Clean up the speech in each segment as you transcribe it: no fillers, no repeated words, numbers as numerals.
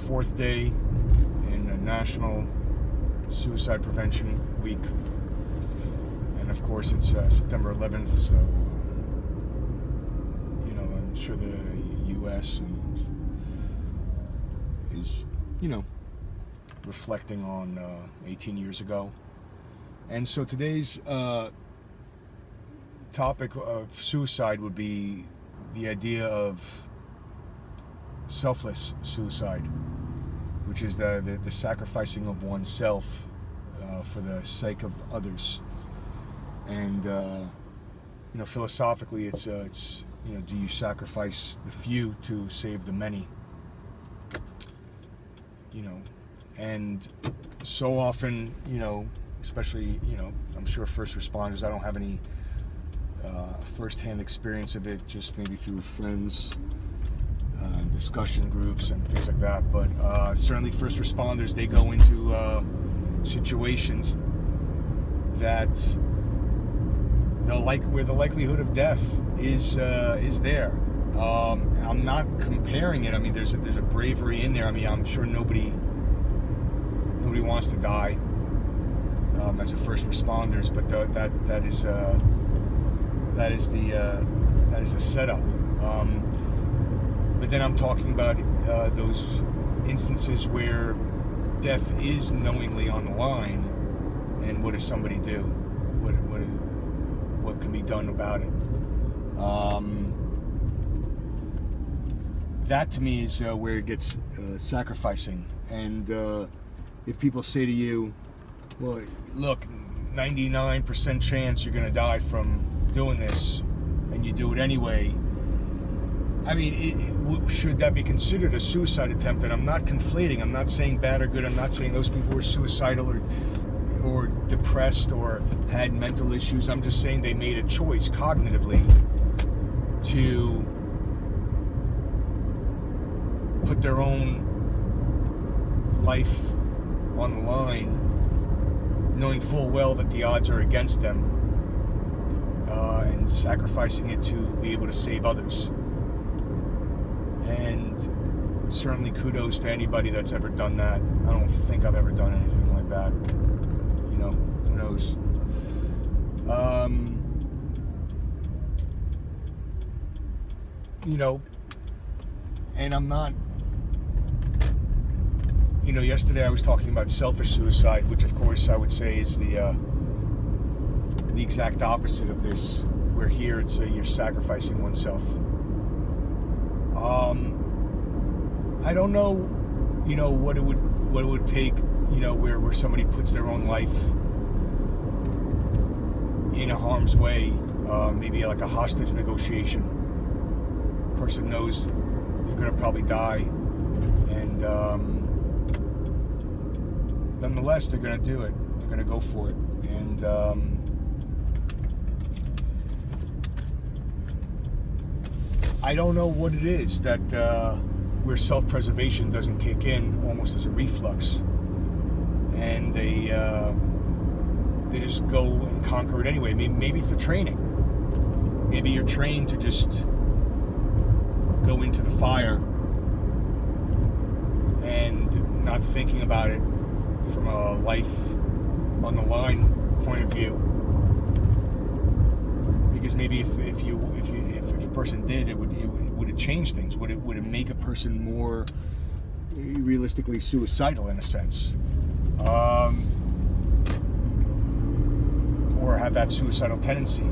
fourth day in a National Suicide Prevention Week. And of course it's September 11th, so I'm sure the U.S. is reflecting on 18 years ago. And so today's topic of suicide would be the idea of selfless suicide, which is the sacrificing of oneself for the sake of others. And philosophically, it's do you sacrifice the few to save the many? And so often, especially, I'm sure first responders, I don't have any first-hand experience of it, just maybe through friends, discussion groups and things like that, but certainly first responders, they go into situations that where the likelihood of death is there. I'm not comparing it. I mean, there's a bravery in there. I mean, I'm sure nobody wants to die as a first responders, but that is the setup. But then I'm talking about those instances where death is knowingly on the line, and what does somebody do? What can be done about it? That to me is where it gets sacrificing. And if people say to you, well, look, 99% chance you're going to die from doing this, and you do it anyway, I mean, should that be considered a suicide attempt? And I'm not conflating. I'm not saying bad or good. I'm not saying those people were suicidal or depressed or had mental issues. I'm just saying they made a choice cognitively to put their own life on the line, knowing full well that the odds are against them, and sacrificing it to be able to save others. And certainly kudos to anybody that's ever done that. I don't think I've ever done anything like that. Who knows? And I'm not, yesterday I was talking about selfish suicide, which of course I would say is the exact opposite of this, where here it's you're sacrificing oneself. I don't know, what it would take, where somebody puts their own life in a harm's way, maybe like a hostage negotiation. Person knows they're going to probably die, and nonetheless, they're going to do it. They're going to go for it, and I don't know what it is that where self-preservation doesn't kick in, almost as a reflux, and they just go and conquer it anyway. Maybe it's the training. Maybe you're trained to just go into the fire and not thinking about it from a life on the line point of view. Because maybe if a person did, would it change things? Would it make a person more realistically suicidal in a sense, or have that suicidal tendency?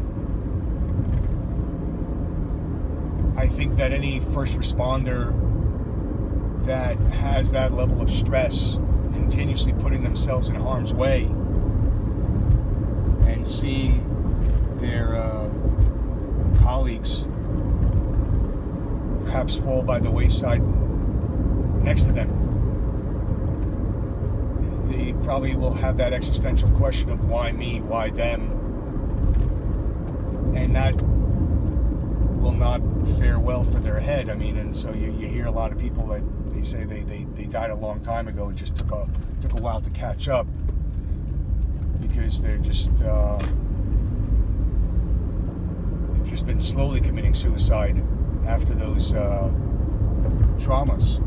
I think that any first responder that has that level of stress, continuously putting themselves in harm's way, and seeing their colleagues perhaps fall by the wayside next to them, they probably will have that existential question of why me, why them, and that will not fare well for their head. I mean, and so you hear a lot of people that they say they died a long time ago. It just took a while to catch up, because they're just they've just been slowly committing suicide after those traumas.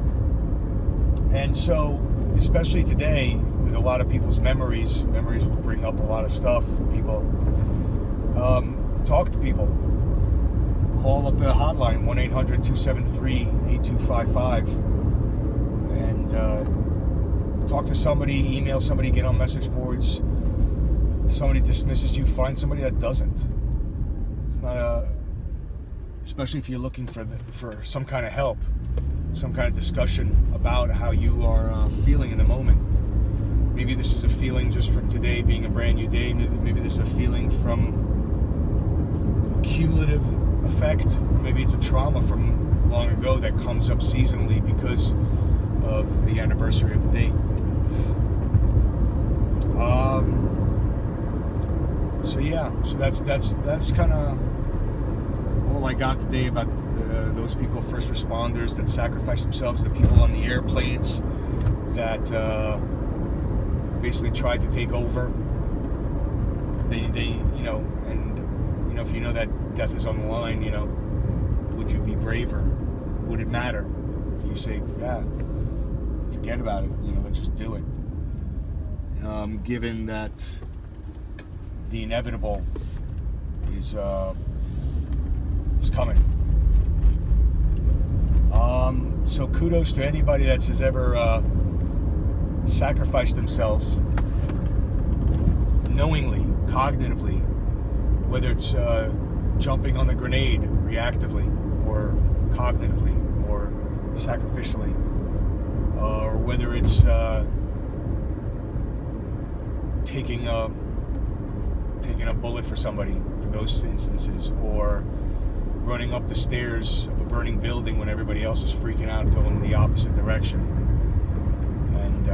And so, especially today, with a lot of people's memories will bring up a lot of stuff for people. Talk to people. Call up the hotline, 1-800-273-8255. And talk to somebody, email somebody, get on message boards. If somebody dismisses you, find somebody that doesn't. It's not especially if you're looking for some kind of help, some kind of discussion about how you are feeling in the moment. Maybe this is a feeling just from today being a brand new day. Maybe this is a feeling from a cumulative effect. Or maybe it's a trauma from long ago that comes up seasonally because of the anniversary of the date. So that's kind of all I got today about those people, first responders that sacrifice themselves, the people on the airplanes that basically tried to take over. They if you know that death is on the line, would you be braver? Would it matter? You say, yeah, forget about it. Let's just do it. Given that the inevitable is coming. So kudos to anybody that has ever sacrificed themselves knowingly, cognitively, whether it's jumping on the grenade reactively or cognitively or sacrificially, or whether it's taking a bullet for somebody, for those instances, or running up the stairs of a burning building when everybody else is freaking out, going in the opposite direction, and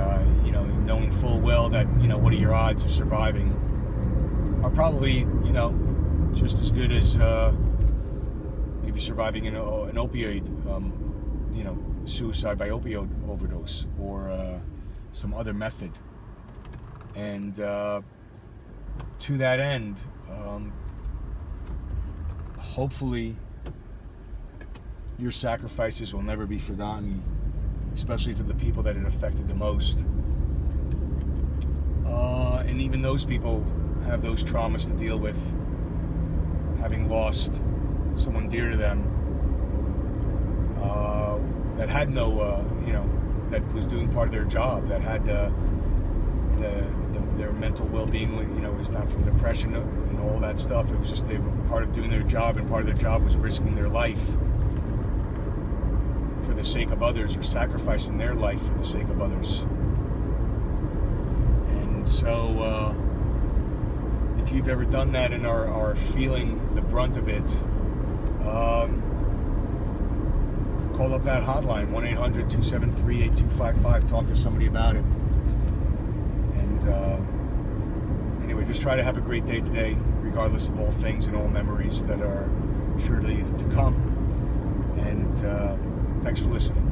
knowing full well that what are your odds of surviving are probably just as good as maybe surviving an opioid suicide by opioid overdose or some other method. And to that end, hopefully your sacrifices will never be forgotten, especially to the people that it affected the most. And even those people have those traumas to deal with, having lost someone dear to them that had no, that was doing part of their job, that had their mental well-being, was not from depression and all that stuff. It was just they were part of doing their job, and part of their job was risking their life for the sake of others, or sacrificing their life for the sake of others. And so if you've ever done that and are feeling the brunt of it, call up that hotline, 1-800-273-8255. Talk to somebody about it. And anyway, just try to have a great day today, regardless of all things and all memories that are surely to come. And thanks for listening.